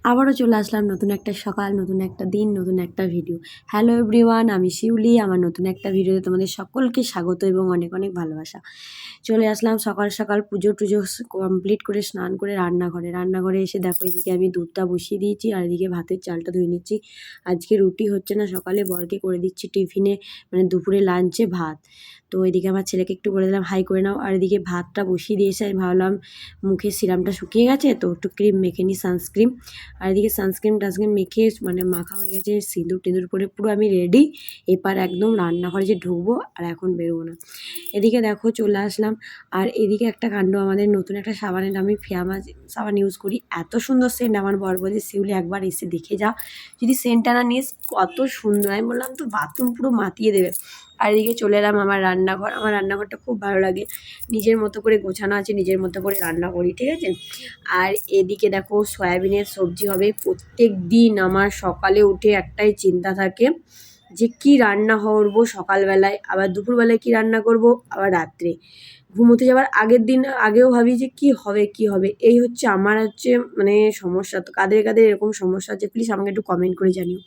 আবারও চলে আসলাম নতুন একটা সকাল, নতুন একটা দিন, নতুন একটা ভিডিও। হ্যালো এভরিওয়ান, আমি শিউলি। আমার নতুন একটা ভিডিওতে তোমাদের সকলকে স্বাগত এবং অনেক অনেক ভালোবাসা। চলে আসলাম সকাল সকাল পুজো-টুজো কমপ্লিট করে স্নান করে রান্নাঘরে এসে দেখো এদিকে আমি দুধটা বসিয়ে দিয়েছি আর এদিকে ভাতের চালটা ধুয়ে নিচ্ছি। আজকে রুটি হচ্ছে না, সকালে বরকে করে দিচ্ছি টিফিনে, মানে দুপুরে লাঞ্চে ভাত। তো এদিকে আমার ছেলেকে একটু বলে দিলাম হাই করে নাও, আর এদিকে ভাতটা বসিয়ে দিয়ে এসে আমি ভাবলাম মুখের সিরামটা শুকিয়ে গেছে তো একটু ক্রিম মেখে নিই, সানস্ক্রিন। আর এদিকে সানস্ক্রিন টানস্ক্রিন মেখে মানে মাখা হয়ে গেছে, সিঁদুর টিঁদুর পরে পুরো আমি রেডি। এবার একদম রান্নাঘরে যে ঢুকবো আর এখন বেরোবো না। এদিকে দেখো চলে আসলাম। আর এদিকে একটা কাণ্ড, আমাদের নতুন একটা সাবানের, আমি ফেয়ামাস সাবান ইউজ করি, এত সুন্দর সেন্ট। আমার বর বলে শিউলি একবার এসে দেখে যা, যদি সেন্টটা না নিস কত সুন্দর। আমি বললাম তো বাথরুম পুরো মাতিয়ে দেবে। আর এদিকে চলে এলাম আমার রান্নাঘর। আমার রান্নাঘরটা খুব ভালো লাগে, নিজের মতো করে গোছানো আছে, নিজের মতো করে রান্না করি, ঠিক আছে। আর এদিকে দেখো সয়াবিনের সবজি হবে। প্রত্যেক দিন আমার সকালে উঠে একটাই চিন্তা থাকে যে কি রান্না করবো সকালবেলায়, আবার দুপুরবেলায় কি রান্না করব, আবার রাত্রে ঘুমোতে যাওয়ার আগেও ভাবি যে কি হবে। এই হচ্ছে আমার মানে সমস্যা। তো কাদের কাদের এরকম সমস্যা আছে প্লিজ আমাকে একটু কমেন্ট করে জানিও।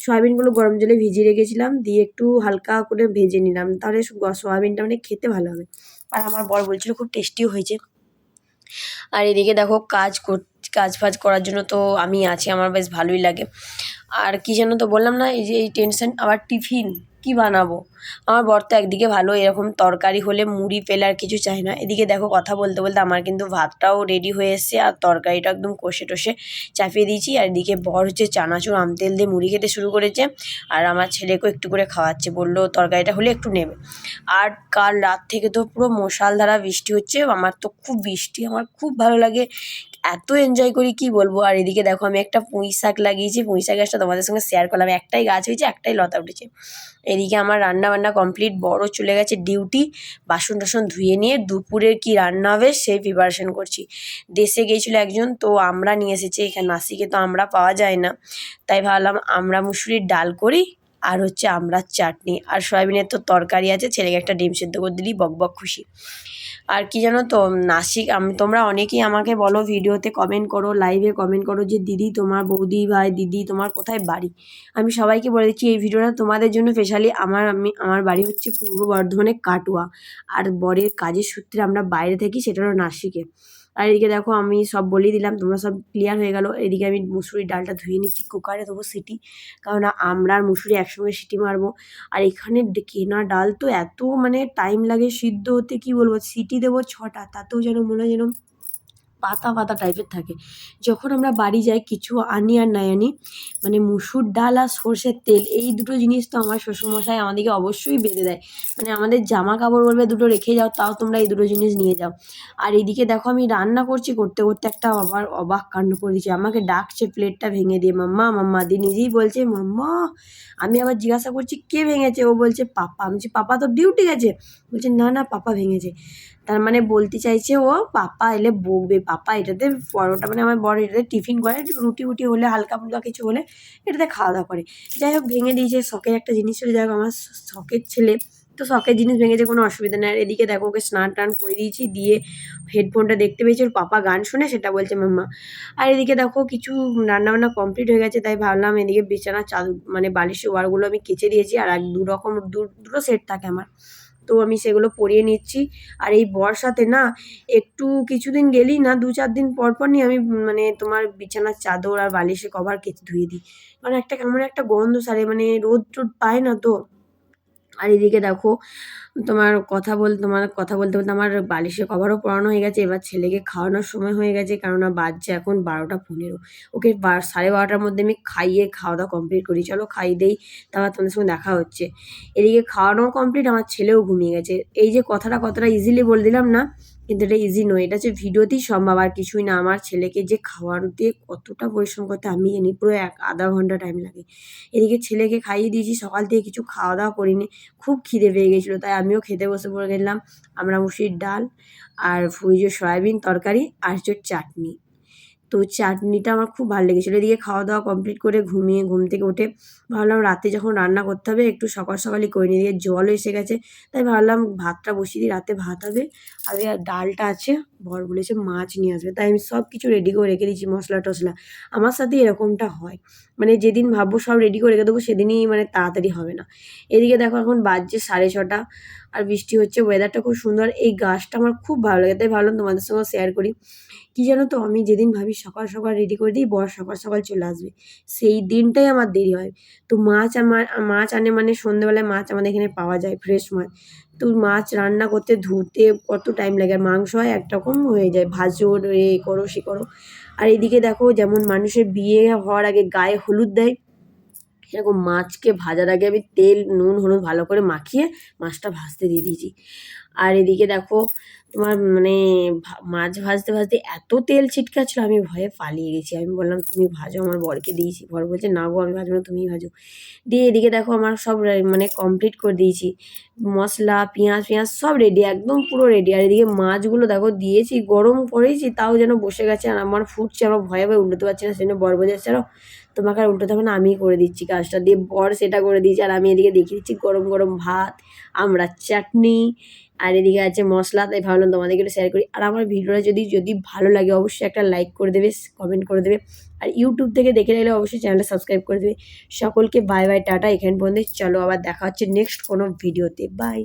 সয়াবিনগুলো গরম জলে ভিজিয়ে রেখেছিলাম, দিয়ে একটু হালকা করে ভেজে নিলাম, তাহলে সয়াবিনটা মানে খেতে ভালো হবে। আর আমার বর বলছিল খুব টেস্টিও হয়েছে। আর এদিকে দেখো কাজ ফাজ করার জন্য তো আমি আছি, আমার বেশ ভালোই লাগে। আর কি যেন তো বললাম না, এই যে এই টেনশন, আবার টিফিন কি বানাবো। আমার বর তো একদিকে ভালো, এরকম তরকারি হলে মুড়ি পেলে আর কিছু চাই না। এদিকে দেখো কথা বলতে বলতে আমার কিন্তু ভাতটাও রেডি হয়ে এসছে আর তরকারিটা একদম কষে টষে চাপিয়ে দিয়েছি। আর এদিকে বর হচ্ছে চানাচুর আম তেল দিয়ে মুড়ি খেতে শুরু করেছে, আর আমার ছেলেকেও একটু করে খাওয়াচ্ছে, বললো তরকারিটা হলে একটু নেবে। আর কাল রাত থেকে তো পুরো মশালধারা বৃষ্টি হচ্ছে, আমার তো খুব বৃষ্টি আমার খুব ভালো লাগে, এত এনজয় করি কি বলবো। আর এদিকে দেখো আমি একটা পুঁই শাক লাগিয়েছি, পুঁই শাক গাছটা তোমাদের সঙ্গে শেয়ার করলাম, একটাই গাছ হয়েছে, একটাই লতা উঠেছে। এদিকে আমার রান্না বান্না কমপ্লিট, বড় চলে গেছে ডিউটি, বাসন টাসন ধুয়ে নিয়ে দুপুরের কি রান্না হবে সেই প্রিপারেশন করছি। দেশে গিয়েছিল একজন, তো আমরা নিয়ে এসেছি, এখানে নাসিকে তো আমরা পাওয়া যায় না, তাই ভাবলাম আমরা মুসুরির ডাল করি, আর হচ্ছে আমড়ার চাটনি, আর সয়াবিনের তো তরকারি আছে, ছেলেকে একটা ডিম সেদ্ধ করে দিলেই বক খুশি। আর কি জানো তো, তোমরা অনেকেই আমাকে বলো, ভিডিওতে কমেন্ট করো, লাইভে কমেন্ট করো যে দিদি তোমার বৌদি ভাই দিদি তোমার কোথায় বাড়ি। আমি সবাইকে বলে দিচ্ছি এই ভিডিওটা তোমাদের জন্য স্পেশালি। আমার বাড়ি হচ্ছে পূর্ব বর্ধমানে কাটোয়া, আর বরের কাজের সূত্রে আমরা বাইরে থাকি, সেটা হলো নাসিকে। আর এদিকে দেখো আমি সব বলেই দিলাম, তোমরা সব ক্লিয়ার হয়ে গেল। এদিকে আমি মুসুরির ডালটা ধুয়ে নিচ্ছি, কুকারে দেবো সিটি, কারণ আমরা আর মুসুরি একসঙ্গে সিটি মারবো। আর এখানে কেনা ডাল তো এত মানে টাইম লাগে সিদ্ধ হতে, কি বলবো, সিটি দেবো 6টা, তাতেও যেন মনে হয় যেন পাতা পাতা টাইপের থাকে। যখন আমরা বাড়ি যাই কিছু আনি আর নাই আনি, মানে মুসুর ডাল আর সর্ষের তেল, এই দুটো জিনিস তো আমার শ্বশুরমশাই আমাদেরকে অবশ্যই বেঁধে দেয়, মানে আমাদের জামা কাপড় বলবে দুটো রেখে যাও, তাও তোমরা এই দুটো জিনিস নিয়ে যাও। আর এদিকে দেখো আমি রান্না করছি, করতে করতে একটা আবার অবাক কাণ্ড করে দিয়েছি, আমাকে ডাকছে প্লেটটা ভেঙে দিয়ে, মাম্মা মাম্মা দিয়ে নিজেই বলছে মাম্মা। আমি আবার জিজ্ঞাসা করছি কে ভেঙেছে, ও বলছে পাপা। আমি বলছি পাপা তো ডিউটি গেছে, বলছে না না পাপা ভেঙেছে। তার মানে বলতে চাইছে ও পাপা এলে বকবে, পাপা এটাতে পরোটা, মানে আমার বর এটাতে টিফিন করে, রুটি উটি হলে হালকা ফুলকা কিছু হলে এটাতে খাওয়া দাওয়া করে। যাই হোক ভেঙে দিয়েছে, শখের একটা জিনিস ছিল, যাই হোক আমার শখের ছেলে তো শখের জিনিস ভেঙেছে, কোনো অসুবিধা নেই। আর এদিকে দেখো ওকে স্নান টান করে দিয়েছি, দিয়ে হেডফোনটা দেখতে পেয়েছি ওর পাপা গান শুনে, সেটা বলছে মাম্মা। আর এদিকে দেখো কিছু রান্নাবান্না কমপ্লিট হয়ে গেছে, তাই ভাবলাম এদিকে বিছানা চাল মানে বালিশের ওয়ারগুলো আমি কেচে দিয়েছি, আর দুটো সেট থাকে আমার, তো আমি সেগুলো পরিয়ে নিচ্ছি। আর এই বর্ষাতে না একটু কিছুদিন গেলেই না 2-4 দিন পর পর নিয়ে আমি মানে তোমার বিছানার চাদর আর বালিশের কভার কেচে ধুয়ে দিই, কারণ একটা কেমন একটা গন্ধ সারে, মানে রোদ টোদ পায় না তো। আর এদিকে দেখো তোমার কথা বলতে বলতে আমার বালিশের কভারও পরানো হয়ে গেছে, এবার ছেলেকে খাওয়ানোর সময় হয়ে গেছে, কেননা বাজছে এখন 12টা 15। ওকে 12টার মধ্যে আমি খাইয়ে খাওয়া দাওয়া কমপ্লিট করি, চলো খাই দেই, তারপর তোমাদের সঙ্গে দেখা হচ্ছে। এদিকে খাওয়ানো কমপ্লিট, আমার ছেলেও ঘুমিয়ে গেছে। এই যে কতটা ইজিলি বলে দিলাম না, কিন্তু এটা ইজি নয়, এটা হচ্ছে ভিডিওতেই সম্ভব আর কিছুই না। আমার ছেলেকে যে খাওয়ানোতে কতটা পরিশ্রম করতে আমি জানি, পুরো আধা ঘন্টা টাইম লাগে। এদিকে ছেলেকে খাইয়ে দিয়েছি, সকাল থেকে কিছু খাওয়া দাওয়া করিনি, খুব খিদে পেয়ে গেছিলো, তাই আমিও খেতে বসে পড়ে গেলাম। আমরা মুসুরির ডাল আর যে সয়াবিন তরকারি আর হচ্ছে চাটনি, তো চাটনিটা আমার খুব ভালো লেগেছিলো। এদিকে খাওয়া দাওয়া কমপ্লিট করে ঘুম থেকে উঠে ভাবলাম রাতে যখন রান্না করতে হবে একটু সকাল সকালই করে নিই। এদিকে জলও এসে গেছে, তাই ভাবলাম ভাতটা বসিয়ে দিই, রাতে ভাত হবে আর ডালটা আছে। বর বলেছে মাছ নিয়ে আসবে, তাই আমি সব কিছু রেডি করে রেখে দিয়েছি, মশলা টশলা। আমার সাথে এরকমটা হয়, মানে যেদিন ভাববো সব রেডি করে রেখে দেবো সেদিনই মানে তাড়াতাড়ি হবে না। এদিকে দেখো এখন বাজছে 6:30 আর বৃষ্টি হচ্ছে, ওয়েদারটা খুব সুন্দর। এই গাছটা আমার খুব ভালো লাগে, তাই ভাবলাম তোমাদের সঙ্গে শেয়ার করি। কি জানো তো, আমি যেদিন ভাবি সকাল সকাল রেডি করে দিই বর সকাল সকাল চলে আসবে, সেই দিনটাই আমার দেরি হয়। তো মাছ আনে মানে সন্ধ্যেবেলায় মাছ আমাদের এখানে পাওয়া যায়, ফ্রেশ মাছ। তো মাছ রান্না করতে ধুতে কত টাইম লাগে, আর মাংস হয় একরকম হয়ে যায়, ভাজো এ করো সে করো। আর এদিকে দেখো যেমন মানুষের বিয়ে হওয়ার আগে গায়ে হলুদ দেয়, সেরকম মাছকে ভাজার আগে আমি তেল নুন হলুদ ভালো করে মাখিয়ে মাছটা ভাজতে দিয়ে দিয়েছি। আর এদিকে দেখো তোমার মানে মাছ ভাজতে ভাজতে এত তেল ছিটকাচ্ছিল, আমি ভয়ে পালিয়ে গেছি। আমি বললাম তুমি ভাজো, আমার বরকে দিয়েছি। বর বলছে না গো আমি ভাজবো না, তুমিই ভাজো। দিয়ে এদিকে দেখো আমার সব মানে কমপ্লিট করে দিয়েছি, মশলা পেঁয়াজ সব রেডি, একদম পুরো রেডি। আর এদিকে মাছগুলো দেখো দিয়েছি, গরম করেছি তাও যেন বসে গেছে, আর আমার ফুটছে, আমার ভয়ে ভয়ে উল্টোতে পারছি না। সেজন্য বর বোঝাচ্ছে চলো তোমাকে আর উল্টোতে হবে না, আমিই করে দিচ্ছি কাজটা। দিয়ে বর সেটা করে দিয়েছে, আর আমি এদিকে দেখিয়ে দিচ্ছি গরম গরম ভাত, আমড়ার চাটনি, আর এদিকে আছে মশলা। তাই ভাবলাম তোমাদেরকে একটু শেয়ার করি। আর আমার ভিডিওটা যদি ভালো লাগে অবশ্যই একটা লাইক করে দেবে, কমেন্ট করে দেবে। আর ইউটিউব থেকে দেখে নিলে অবশ্যই চ্যানেলটা সাবস্ক্রাইব করে দেবে। সকলকে বাই বাই, টাটা। এখান পর্যন্ত, চলো আবার দেখা হচ্ছে নেক্সট কোনো ভিডিওতে, বাই।